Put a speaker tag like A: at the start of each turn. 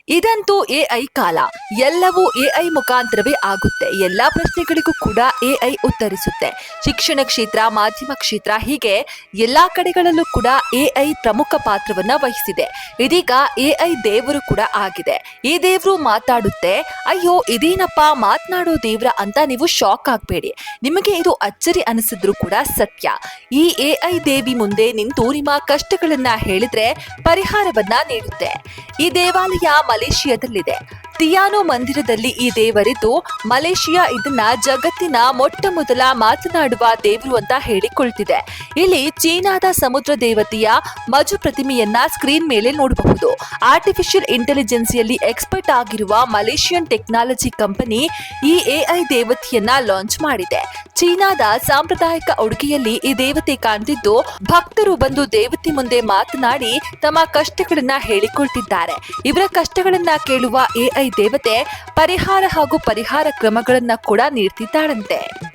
A: ಇದಂತೂ ಎಐ ಕಾಲ. ಎಲ್ಲವೂ ಎಐ ಮುಖಾಂತರವೇ ಆಗುತ್ತೆ. ಎಲ್ಲಾ ಪ್ರಶ್ನೆಗಳಿಗೂ ಕೂಡ ಎಐ ಉತ್ತರಿಸುತ್ತೆ. ಶಿಕ್ಷಣ ಕ್ಷೇತ್ರ, ಮಾಧ್ಯಮ ಕ್ಷೇತ್ರ, ಹೀಗೆ ಎಲ್ಲಾ ಕಡೆಗಳಲ್ಲೂ ಕೂಡ ಎಐ ಪ್ರಮುಖ ಪಾತ್ರವನ್ನ ವಹಿಸಿದೆ. ಇದೀಗ ಎಐ ದೇವರು ಕೂಡ ಆಗಿದೆ. ಈ ದೇವ್ರು ಮಾತಾಡುತ್ತೆ. ಅಯ್ಯೋ ಇದೇನಪ್ಪ ಮಾತನಾಡೋ ದೇವ್ರ ಅಂತ ನೀವು ಶಾಕ್ ಆಗ್ಬೇಡಿ. ನಿಮಗೆ ಇದು ಅಚ್ಚರಿ ಅನಿಸಿದ್ರು ಕೂಡ ಸತ್ಯ. ಈ ಎಐ ದೇವಿ ಮುಂದೆ ನಿಂತು ನಿಮ್ಮ ಕಷ್ಟಗಳನ್ನ ಹೇಳಿದ್ರೆ ಪರಿಹಾರವನ್ನ ನೀಡುತ್ತೆ. ಈ ದೇವಾಲಯ ಮಲೇಷಿಯಾದಲ್ಲಿದೆ. ತಿಯಾನೋ ಮಂದಿರದಲ್ಲಿ ಈ ದೇವರಿದ್ದು, ಮಲೇಷಿಯಾ ಇದನ್ನ ಜಗತ್ತಿನ ಮೊಟ್ಟ ಮೊದಲ ಮಾತನಾಡುವ ದೇವರು ಅಂತ ಹೇಳಿಕೊಳ್ತಿದೆ. ಇಲ್ಲಿ ಚೀನಾದ ಸಮುದ್ರ ದೇವತೆಯ ಮಜು ಪ್ರತಿಮೆಯನ್ನ ಸ್ಕ್ರೀನ್ ಮೇಲೆ ನೋಡಬಹುದು. ಆರ್ಟಿಫಿಷಿಯಲ್ ಇಂಟೆಲಿಜೆನ್ಸಿಯಲ್ಲಿ ಎಕ್ಸ್ಪರ್ಟ್ ಆಗಿರುವ ಮಲೇಷಿಯನ್ ಟೆಕ್ನಾಲಜಿ ಕಂಪನಿ ಈ ಎಐ ದೇವತೆಯನ್ನ ಲಾಂಚ್ ಮಾಡಿದೆ. ಚೀನಾದ ಸಾಂಪ್ರದಾಯಿಕ ಉಡುಗೆಯಲ್ಲಿ ಈ ದೇವತೆ ಕಾಣ್ತಿದ್ದು, ಭಕ್ತರು ಬಂದು ದೇವತೆ ಮುಂದೆ ಮಾತನಾಡಿ ತಮ್ಮ ಕಷ್ಟಗಳನ್ನ ಹೇಳಿಕೊಳ್ತಿದ್ದಾರೆ. ಇವರ ಕಷ್ಟಗಳನ್ನ ಕೇಳುವ ಎಐ ದೇವತೆ ಪರಿಹಾರ ಹಾಗೂ ಪರಿಹಾರ ಕ್ರಮಗಳನ್ನ ಕೂಡ ನೀಡ್ತಿದ್ದಾಳಂತೆ.